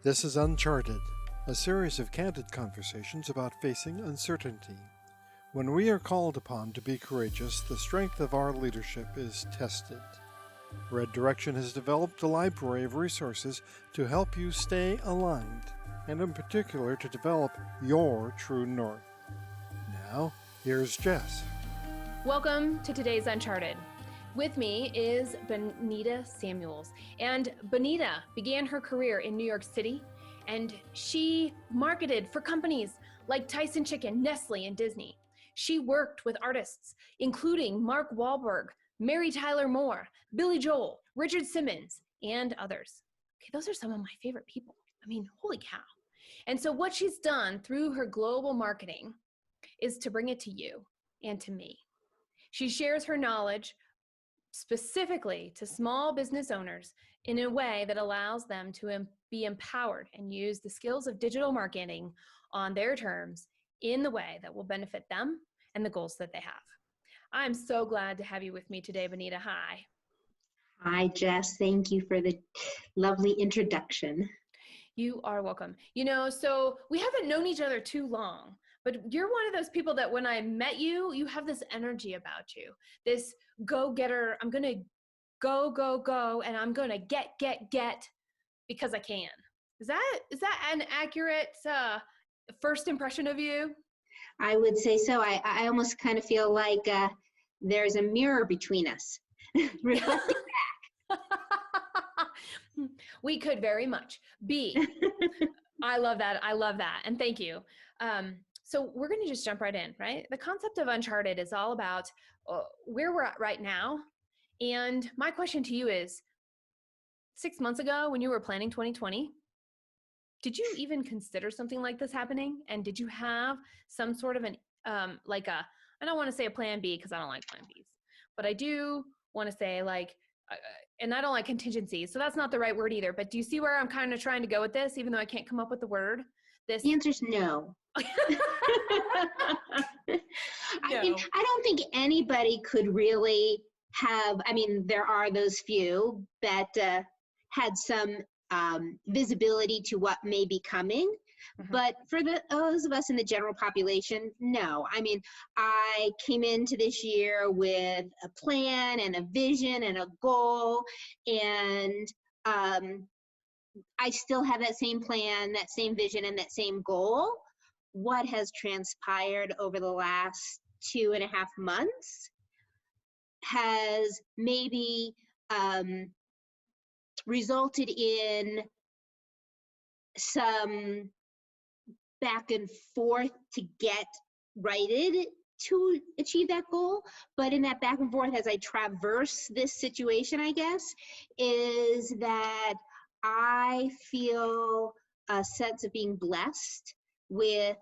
This is Uncharted, a series of candid conversations about facing uncertainty. When we are called upon to be courageous, the strength of our leadership is tested. Red Direction has developed a library of resources to help you stay aligned, and in particular to develop your true north. Now, here's Jess. Welcome to today's Uncharted. With me is Benita Samuels. And Benita began her career in New York City, and she marketed for companies like Tyson Chicken, Nestle, and Disney. She worked with artists, including Mark Wahlberg, Mary Tyler Moore, Billy Joel, Richard Simmons, and others. Okay, those are some of my favorite people. I mean, holy cow. And so what she's done through her global marketing is to bring it to you and to me. She shares her knowledge specifically to small business owners in a way that allows them to be empowered and use the skills of digital marketing on their terms in the way that will benefit them and the goals that they have. I'm so glad to have you with me today, Benita. Hi. Hi, Jess. Thank you for the lovely introduction. You are welcome. So we haven't known each other too long, but you're one of those people that when I met you, you have this energy about you, this go-getter. I'm going to go, and I'm going to get because I can. Is that an accurate first impression of you? I would say so. I almost kind of feel like there's a mirror between us. Reflecting back. We could very much be. I love that. And thank you. So we're going to just jump right in, right? The concept of Uncharted is all about where we're at right now. And my question to you is, 6 months ago when you were planning 2020, did you even consider something like this happening? And did you have some sort of I don't want to say a plan B because I don't like plan Bs, but I do want to say and I don't like contingencies. So that's not the right word either. But do you see where I'm kind of trying to go with this, even though I can't come up with the word? The answer's no. I mean, I don't think anybody could really have, there are those few that had some visibility to what may be coming. Mm-hmm. But for those of us in the general population, no. I mean, I came into this year with a plan and a vision and a goal, and I still have that same plan, that same vision, and that same goal. What has transpired over the last 2.5 months has maybe resulted in some back and forth to get righted to achieve that goal. But in that back and forth, as I traverse this situation, I guess, is that I feel a sense of being blessed with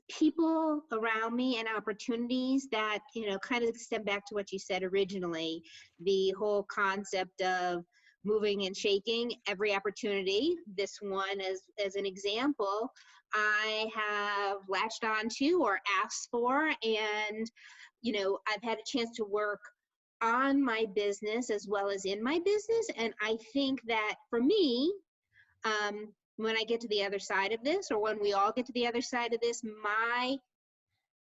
people around me and opportunities that, kind of stem back to what you said originally, the whole concept of moving and shaking every opportunity. This one as an example, I have latched on to or asked for, and, I've had a chance to work on my business as well as in my business. And I think that for me, when I get to the other side of this, or when we all get to the other side of this, my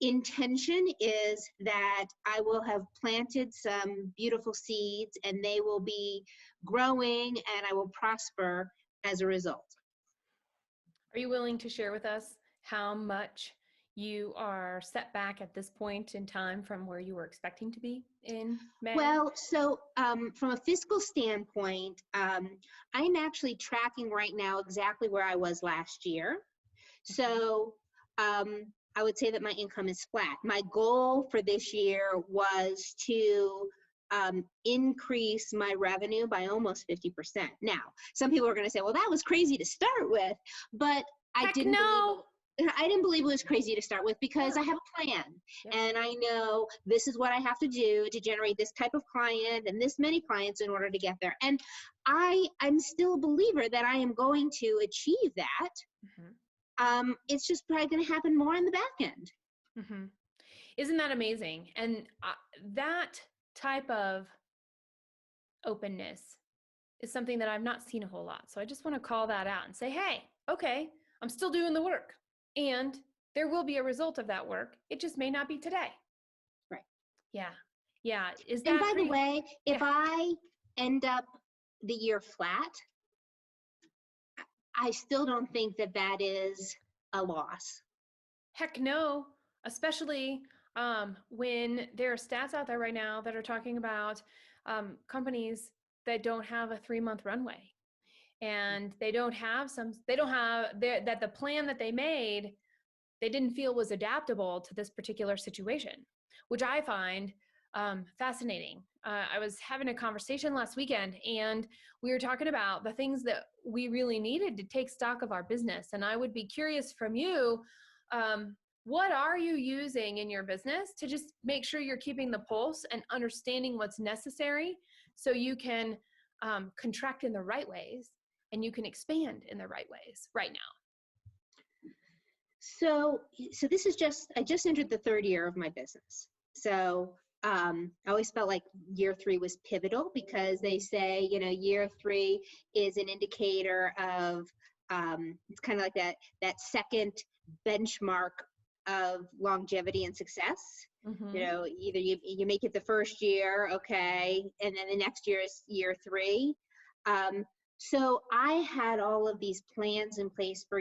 intention is that I will have planted some beautiful seeds and they will be growing and I will prosper as a result. Are you willing to share with us how much you are set back at this point in time from where you were expecting to be in May? Well, so from a fiscal standpoint, I'm actually tracking right now exactly where I was last year. So I would say that my income is flat. My goal for this year was to increase my revenue by almost 50%. Now, some people are going to say, well, that was crazy to start with, but I didn't believe it was crazy to start with because I have a plan. Yeah. And I know this is what I have to do to generate this type of client and this many clients in order to get there. And I'm still a believer that I am going to achieve that. Mm-hmm. It's just probably going to happen more on the back end. Mm-hmm. Isn't that amazing? And that type of openness is something that I've not seen a whole lot. So I just want to call that out and say, hey, okay, I'm still doing the work. And there will be a result of that work. It just may not be today. Right. Yeah. Yeah. Is that And by the way, if I end up the year flat, I still don't think that that is a loss. Heck no, especially when there are stats out there right now that are talking about companies that don't have a 3-month runway, and they don't have that the plan that they made, they didn't feel was adaptable to this particular situation, which I find fascinating. I was having a conversation last weekend, and we were talking about the things that we really needed to take stock of our business. And I would be curious from you, what are you using in your business to just make sure you're keeping the pulse and understanding what's necessary so you can contract in the right ways and you can expand in the right ways right now? So this is I just entered the 3rd year of my business. So I always felt like year 3 was pivotal, because they say, year 3 is an indicator of, it's kind of like that second benchmark of longevity and success. Mm-hmm. Either you make it the first year, okay, and then the next year is year 3. So I had all of these plans in place for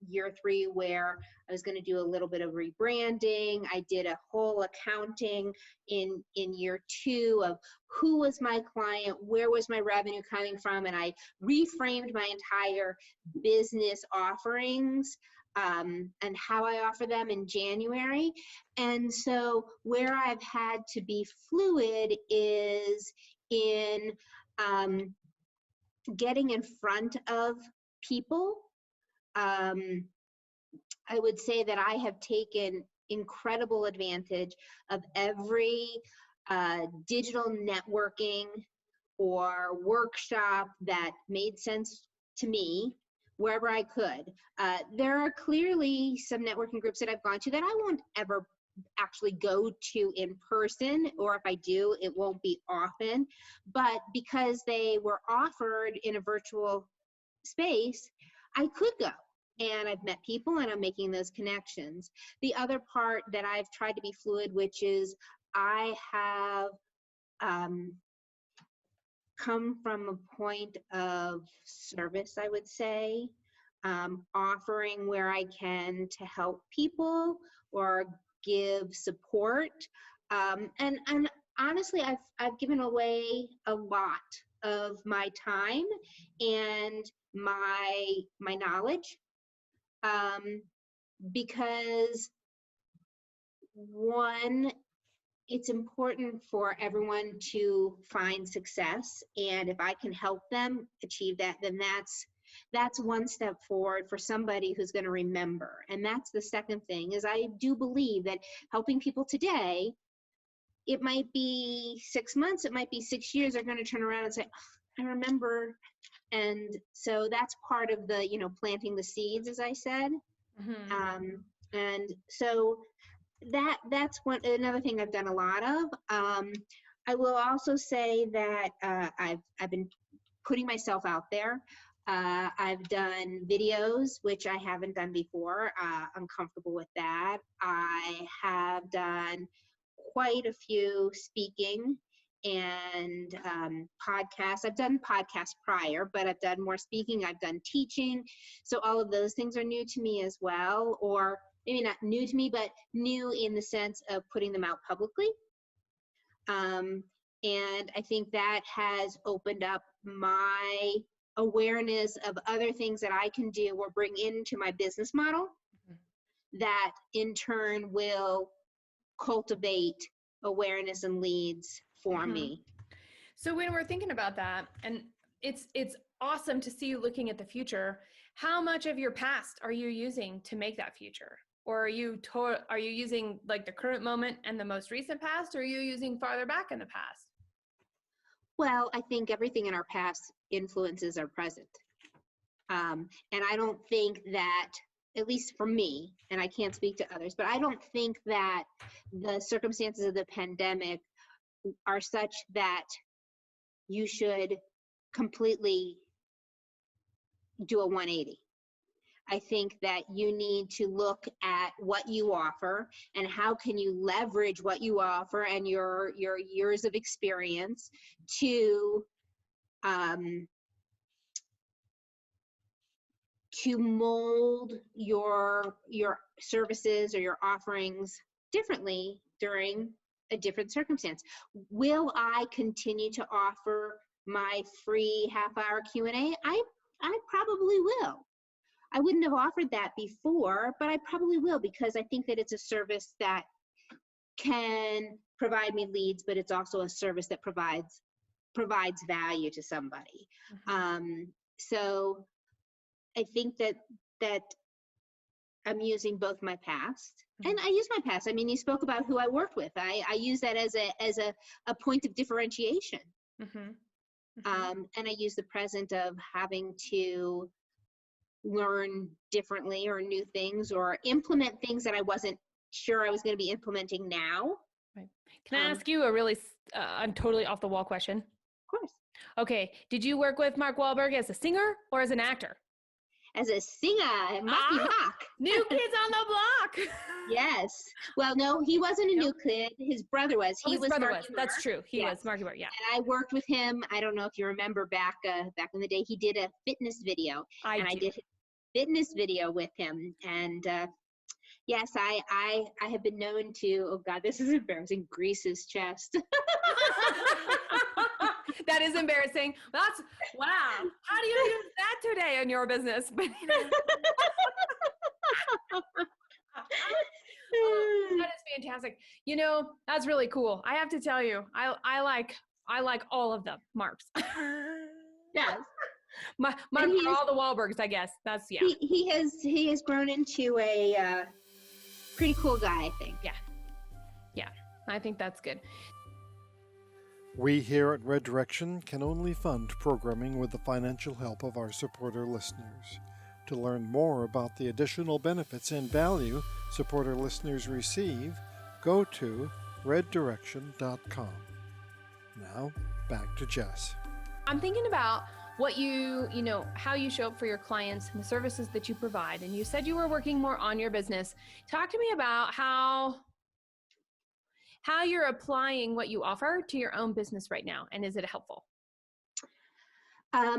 year 3, where I was going to do a little bit of rebranding. I did a whole accounting in year 2 of who was my client, where was my revenue coming from, and I reframed my entire business offerings and how I offer them in January. And so where I've had to be fluid is in getting in front of people. I would say that I have taken incredible advantage of every digital networking or workshop that made sense to me, wherever I could. There are clearly some networking groups that I've gone to that I won't ever actually go to in person, or if I do, it won't be often. But because they were offered in a virtual space, I could go. And I've met people and I'm making those connections. The other part that I've tried to be fluid, which is I have come from a point of service, I would say, offering where I can to help people or give support. And honestly, I've given away a lot of my time and my knowledge, because one, it's important for everyone to find success, and if I can help them achieve that, then that's one step forward for somebody who's going to remember. And that's the second thing, is I do believe that helping people today, it might be 6 months, it might be 6 years, they're going to turn around and say, oh, I remember. And so that's part of the, planting the seeds, as I said. Mm-hmm. And so that's another thing I've done a lot of. I will also say that I've been putting myself out there. I've done videos, which I haven't done before. I'm comfortable with that. I have done quite a few speaking and podcasts. I've done podcasts prior, but I've done more speaking. I've done teaching. So all of those things are new to me as well, or maybe not new to me, but new in the sense of putting them out publicly. And I think that has opened up my awareness of other things that I can do or bring into my business model, mm-hmm. that in turn will cultivate awareness and leads for mm-hmm. me. So when we're thinking about that, and it's awesome to see you looking at the future, how much of your past are you using to make that future? Or are you using like the current moment and the most recent past, or are you using farther back in the past? Well, I think everything in our past influences our present. And I don't think that, at least for me, and I can't speak to others, but I don't think that the circumstances of the pandemic are such that you should completely do a 180. I think that you need to look at what you offer and how can you leverage what you offer and your years of experience to mold your services or your offerings differently during a different circumstance. Will I continue to offer my free half-hour Q&A? I probably will. I wouldn't have offered that before, but I probably will, because I think that it's a service that can provide me leads, but it's also a service that provides value to somebody. So I think that I'm using both my past, and I use my past. I mean, you spoke about who I worked with. I use that as a point of differentiation. And I use the present of having to learn differently or new things or implement things that I wasn't sure I was going to be implementing now. Right. Can I ask you a really totally off the wall question? Of course. Okay. Did you work with Mark Wahlberg as a singer or as an actor? As a singer, Mark. New Kids on the Block. Yes. Well, no, he wasn't a new kid. His brother was. He was Marky Mark. That's true. He was Marky Mark. Yeah. And I worked with him. I don't know if you remember back in the day. He did a fitness video, I did his fitness video with him. And yes, I have been known to. Oh God, this is embarrassing. Grease his chest. That is embarrassing. That's wow. How do you use that today in your business? Oh, that is fantastic. You know, that's really cool. I have to tell you, I like all of them, Marks. Yes. My all the Wahlbergs, I guess. That's He has grown into a pretty cool guy, I think. Yeah. I think that's good. We here at Red Direction can only fund programming with the financial help of our supporter listeners. To learn more about the additional benefits and value supporter listeners receive, go to reddirection.com. Now, back to Jess. I'm thinking about what you know, how you show up for your clients and the services that you provide. And you said you were working more on your business. Talk to me about how you're applying what you offer to your own business right now. And is it helpful? How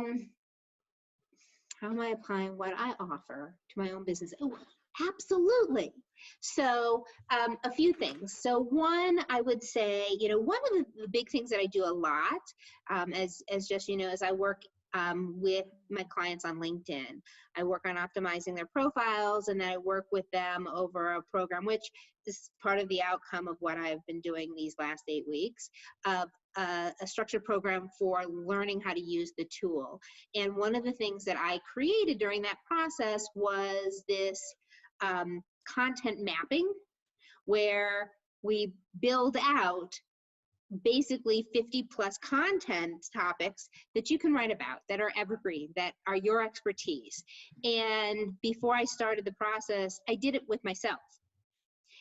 am I applying what I offer to my own business? Oh, absolutely. So a few things. So one, I would say, you know, one of the big things that I do a lot, as Jess, you know, is I work with my clients on LinkedIn. I work on optimizing their profiles, and then I work with them over a program, which is part of the outcome of what I've been doing these last 8 weeks, of a structured program for learning how to use the tool. And one of the things that I created during that process was this content mapping, where we build out basically 50 plus content topics that you can write about, that are evergreen, that are your expertise. And before I started the process, I did it with myself.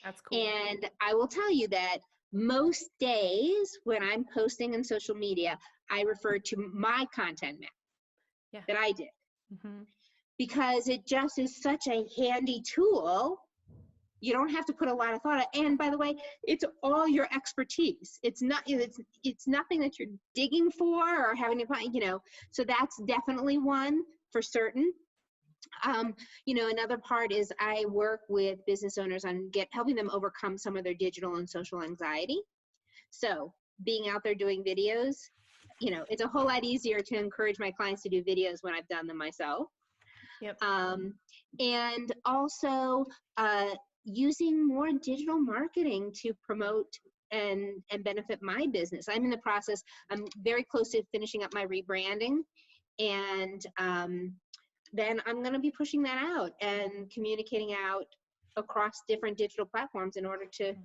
That's cool. And I will tell you that most days when I'm posting on social media, I refer to my content map that I did. Because it just is such a handy tool. You don't have to put a lot of thought. And by the way, it's all your expertise. It's not, it's nothing that you're digging for or having to find, you know. So that's definitely one for certain. You know, another part is I work with business owners on helping them overcome some of their digital and social anxiety. So being out there doing videos, you know, it's a whole lot easier to encourage my clients to do videos when I've done them myself. Yep. And also using more digital marketing to promote and benefit my business. I'm in the process. I'm very close to finishing up my rebranding, and then I'm going to be pushing that out and communicating out across different digital platforms in order to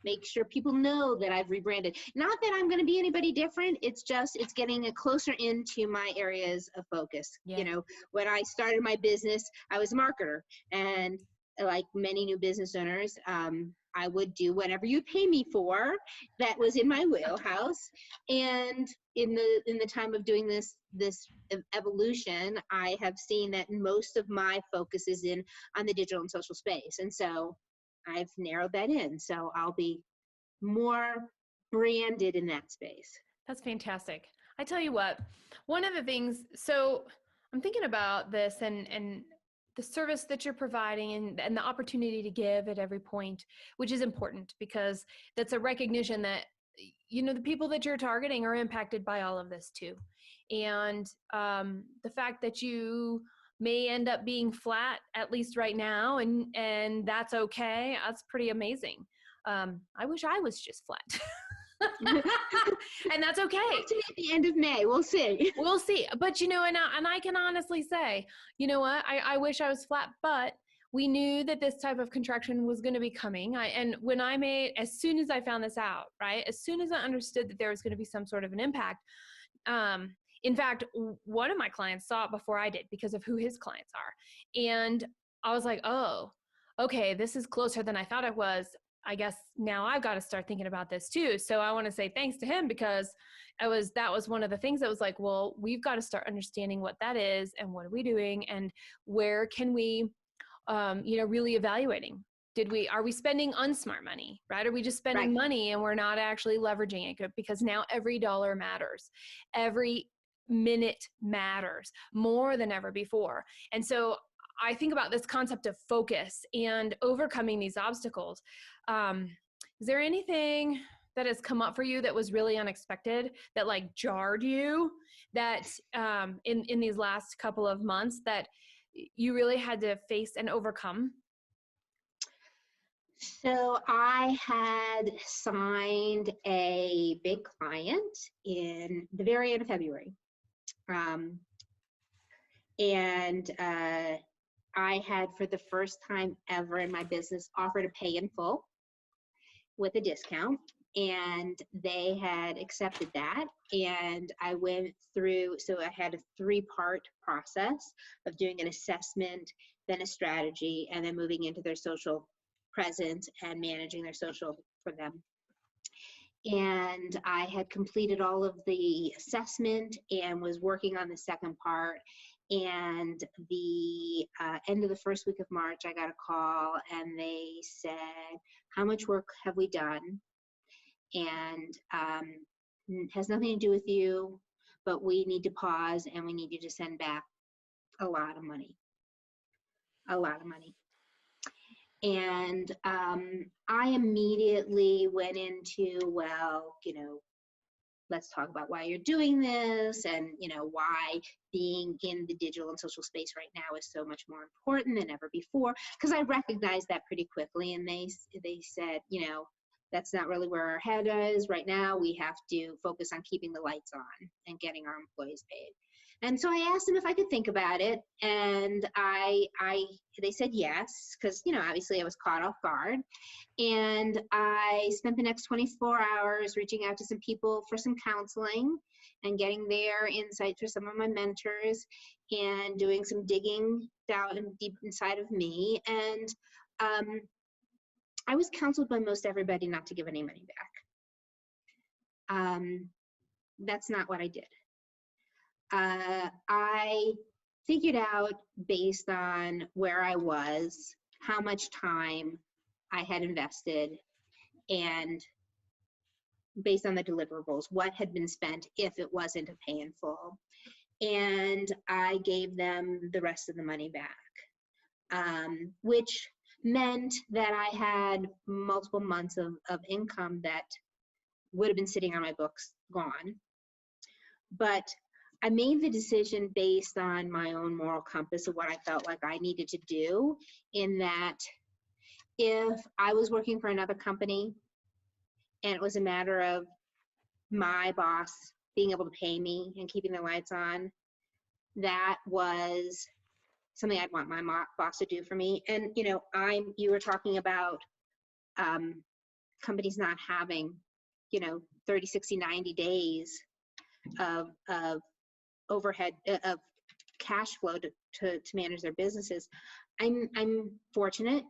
make sure people know that I've rebranded. Not that I'm going to be anybody different. It's just, it's getting a closer into my areas of focus. You know, when I started my business, I was a marketer, and like many new business owners, I would do whatever you pay me for that was in my wheelhouse. And in the time of doing this evolution, I have seen that most of my focus is on the digital and social space. And so I've narrowed that in. So I'll be more branded in that space. That's fantastic. I tell you what, one of the things, so I'm thinking about this and the service that you're providing and the opportunity to give at every point, which is important because that's a recognition that, you know, the people that you're targeting are impacted by all of this too. And the fact that you may end up being flat, at least right now, and that's okay. That's pretty amazing. I wish I was just flat. And that's okay. At the end of May, we'll see. We'll see. But, you know, and I can honestly say, you know what, I wish I was flat, but we knew that this type of contraction was going to be coming. And when as soon as I found this out, right, as soon as I understood that there was going to be some sort of an impact, in fact, one of my clients saw it before I did because of who his clients are. And I was like, oh, okay, this is closer than I thought it was. I guess now I've got to start thinking about this too. So I want to say thanks to him because that was one of the things that was like, well, we've got to start understanding what that is and what are we doing and where can we, really evaluating. Are we spending unsmart money, right? Are we just spending money and we're not actually leveraging it? Because now every dollar matters. Every minute matters more than ever before. And so I think about this concept of focus and overcoming these obstacles. Is there anything that has come up for you that was really unexpected, that like jarred you, that in these last couple of months that you really had to face and overcome? So I had signed a big client in the very end of February. And I had, for the first time ever in my business, offered to pay in full with a discount, and they had accepted that. And I went through, so I had a 3-part process of doing an assessment, then a strategy, and then moving into their social presence and managing their social for them. And I had completed all of the assessment and was working on the second part. And the end of the first week of March, I got a call and they said, how much work have we done? And it has nothing to do with you, but we need to pause and we need you to send back a lot of money. And I immediately went into, well, let's talk about why you're doing this and, why being in the digital and social space right now is so much more important than ever before. Because I recognized that pretty quickly. And they said, that's not really where our head is right now. We have to focus on keeping the lights on and getting our employees paid. And so I asked them if I could think about it. And they said yes, because, obviously I was caught off guard. And I spent the next 24 hours reaching out to some people for some counseling and getting their insights for some of my mentors and doing some digging down deep inside of me. And I was counseled by most everybody not to give any money back. That's not what I did. I figured out, based on where I was, how much time I had invested, and based on the deliverables, what had been spent if it wasn't a pay in full. And I gave them the rest of the money back, which meant that I had multiple months of income that would have been sitting on my books gone. But I made the decision based on my own moral compass of what I felt like I needed to do, in that if I was working for another company and it was a matter of my boss being able to pay me and keeping the lights on, that was something I'd want my boss to do for me. And, you were talking about companies not having, 30, 60, 90 days of overhead, of cash flow to manage their businesses. I'm fortunate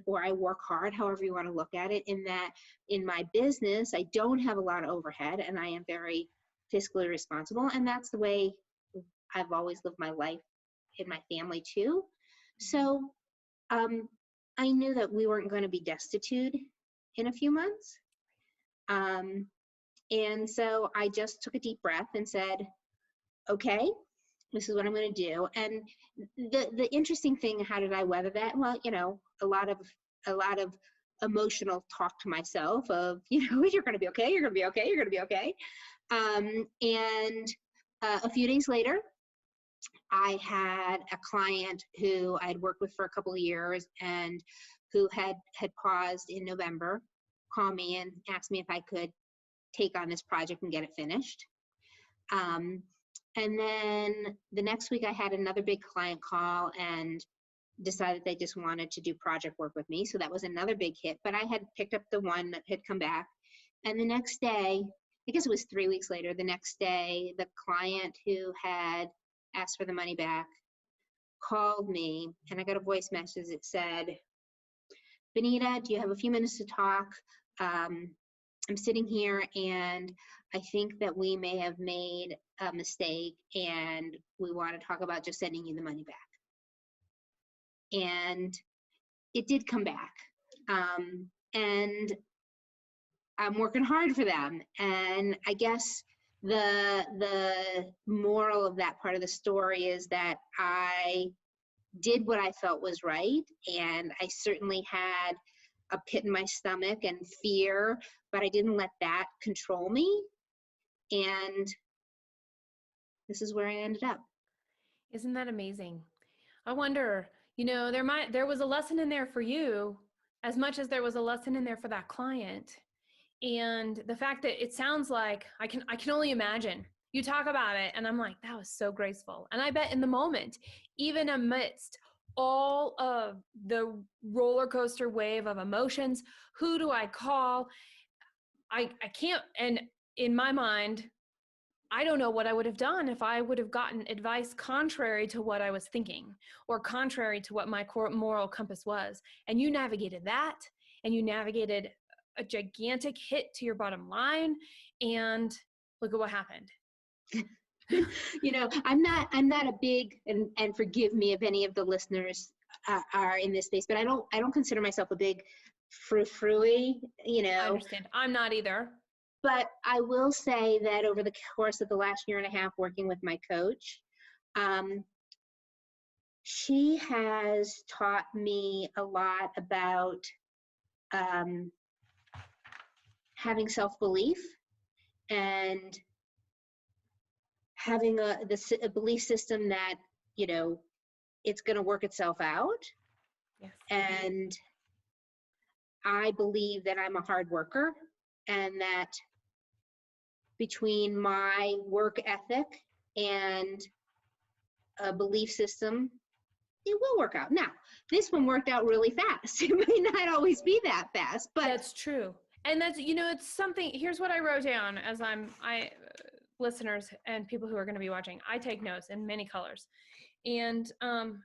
or I work hard, however you want to look at it, in that in my business, I don't have a lot of overhead and I am very fiscally responsible. And that's the way I've always lived my life in my family too. So I knew that we weren't going to be destitute in a few months. And so I just took a deep breath and said, okay, this is what I'm going to do. And the interesting thing, how did I weather that? Well, you know, a lot of emotional talk to myself of, you know, you're going to be okay, you're going to be okay, you're going to be okay. And a few days later, I had a client who I had worked with for a couple of years and who had paused in November call me and ask me if I could take on this project and get it finished. And then the next week I had another big client call and decided they just wanted to do project work with me. So that was another big hit, but I had picked up the one that had come back. And the next day, I guess it was 3 weeks later, the next day, the client who had asked for the money back called me and I got a voice message that said, Benita, do you have a few minutes to talk? I'm sitting here and I think that we may have made a mistake and we want to talk about just sending you the money back. And it did come back. And I'm working hard for them. And I guess the moral of that part of the story is that I did what I felt was right. And I certainly had a pit in my stomach and fear, but I didn't let that control me. And this is where I ended up. Isn't that amazing? I wonder, you know, there was a lesson in there for you as much as there was a lesson in there for that client. And the fact that it sounds like I can only imagine you talk about it and I'm like, that was so graceful. And I bet in the moment, even amidst all of the roller coaster wave of emotions, who do I call? I can't, and in my mind, I don't know what I would have done if I would have gotten advice contrary to what I was thinking or contrary to what my core moral compass was. And you navigated that, and you navigated a gigantic hit to your bottom line, and look at what happened. You know, I'm not a big, and forgive me if any of the listeners are in this space, but I don't consider myself a big frou-frou-y, you know. I understand. I'm not either. But I will say that over the course of the last year and a half working with my coach, she has taught me a lot about having self-belief and having a belief system that, you know, it's going to work itself out. Yes. And I believe that I'm a hard worker and that between my work ethic and a belief system, it will work out. Now, this one worked out really fast. It may not always be that fast, but that's true. And that's, you know, it's something, here's what I wrote down as listeners and people who are going to be watching, I take notes in many colors. And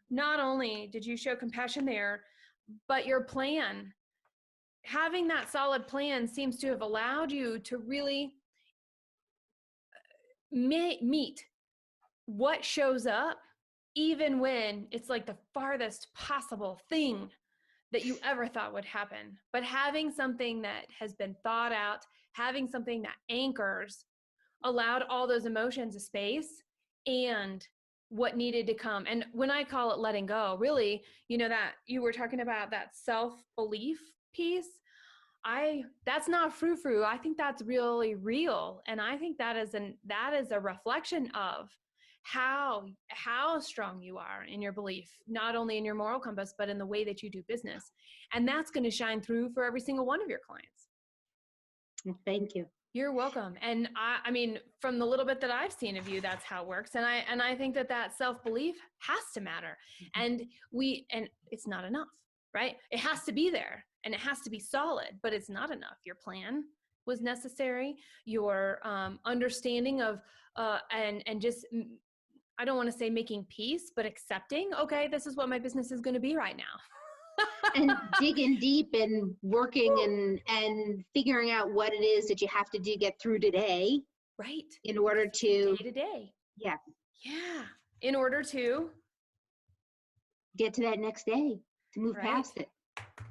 not only did you show compassion there, but your plan, having that solid plan seems to have allowed you to really meet what shows up, even when it's like the farthest possible thing that you ever thought would happen. But having something that has been thought out, having something that anchors, allowed all those emotions a space and what needed to come. And when I call it letting go, really, you know, that you were talking about that self-belief piece, that's not frou-frou. I think that's really real. And I think that is a reflection of how strong you are in your belief, not only in your moral compass, but in the way that you do business. And that's going to shine through for every single one of your clients. Thank you. You're welcome. And I mean, from the little bit that I've seen of you, that's how it works. And I think that self-belief has to matter. And it's not enough, right? It has to be there and it has to be solid, but it's not enough. Your plan was necessary. Your understanding of, and just, I don't want to say making peace, but accepting, okay, this is what my business is going to be right now. And digging deep and working and figuring out what it is that you have to do get through today, Right. In order to, Day to day. yeah, Yeah. In order to, get to that next day, to move right. past it.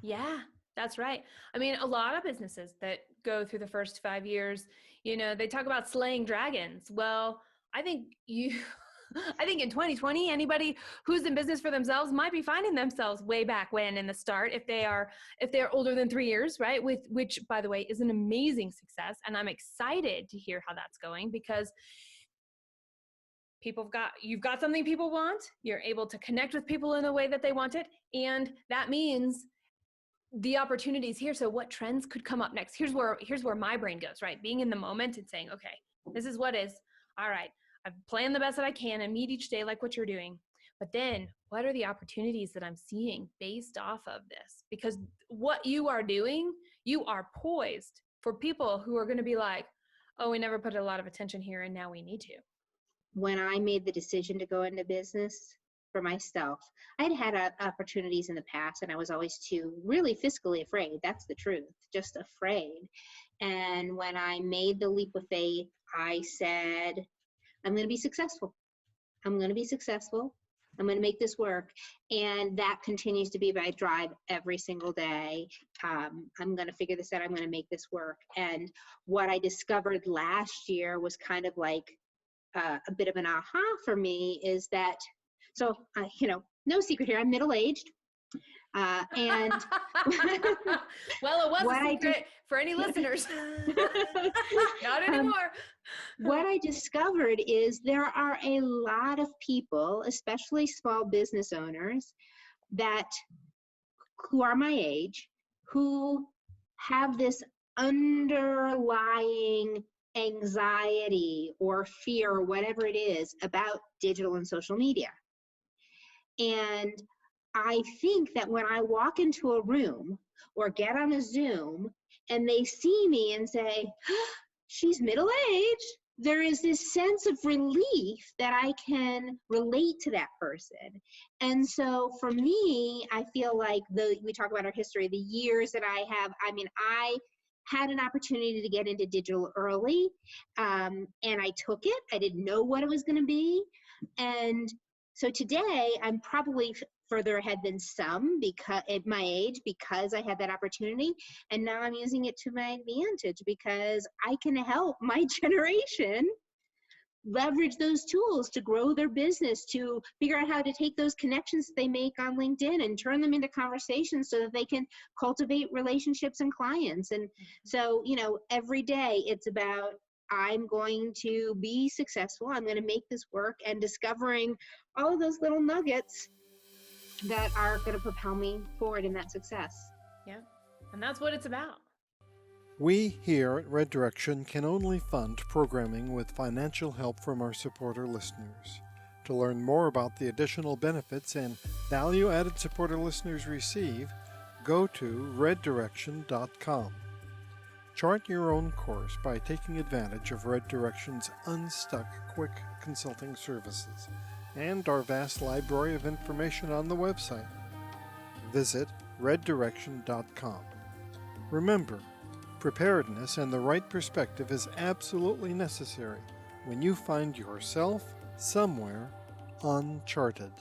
Yeah, that's right. I mean, a lot of businesses that go through the first 5 years, they talk about slaying dragons. Well, I think I think in 2020, anybody who's in business for themselves might be finding themselves way back when in the start, if they're older than 3 years, right? Which, by the way, is an amazing success. And I'm excited to hear how that's going, because you've got something people want. You're able to connect with people in the way that they want it. And that means the opportunities here. So what trends could come up next? Here's where my brain goes, right? Being in the moment and saying, okay, this is what is. All right, I've planned the best that I can and meet each day like what you're doing. But then what are the opportunities that I'm seeing based off of this? Because what you are doing, you are poised for people who are going to be like, oh, we never put a lot of attention here and now we need to. When I made the decision to go into business for myself, I'd had opportunities in the past, and I was always too really fiscally afraid. That's the truth, just afraid. And when I made the leap of faith, I said, I'm going to be successful. I'm going to be successful. I'm going to make this work. And that continues to be my drive every single day. I'm going to figure this out. I'm going to make this work. And what I discovered last year was kind of like a bit of an aha for me, is that, so, no secret here, I'm middle-aged. And well, it was a secret for any listeners. Not anymore. What I discovered is there are a lot of people, especially small business owners, who are my age, who have this underlying anxiety or fear or whatever it is about digital and social media. And I think that when I walk into a room or get on a Zoom and they see me and say, she's middle-aged, there is this sense of relief that I can relate to that person. And so for me, I feel like we talk about our history, the years that I had an opportunity to get into digital early, and I took it. I didn't know what it was going to be. And so today I'm probably further ahead than some because at my age, because I had that opportunity. And now I'm using it to my advantage because I can help my generation leverage those tools to grow their business, to figure out how to take those connections that they make on LinkedIn and turn them into conversations so that they can cultivate relationships and clients. And so, every day it's about, I'm going to be successful. I'm going to make this work, and discovering all of those little nuggets that are going to propel me forward in that success. Yeah. And that's what it's about. We here at Red Direction can only fund programming with financial help from our supporter listeners. To learn more about the additional benefits and value-added supporter listeners receive, go to reddirection.com. Chart your own course by taking advantage of Red Direction's Unstuck Quick Consulting Services and our vast library of information on the website. Visit reddirection.com. Remember, preparedness and the right perspective is absolutely necessary when you find yourself somewhere uncharted.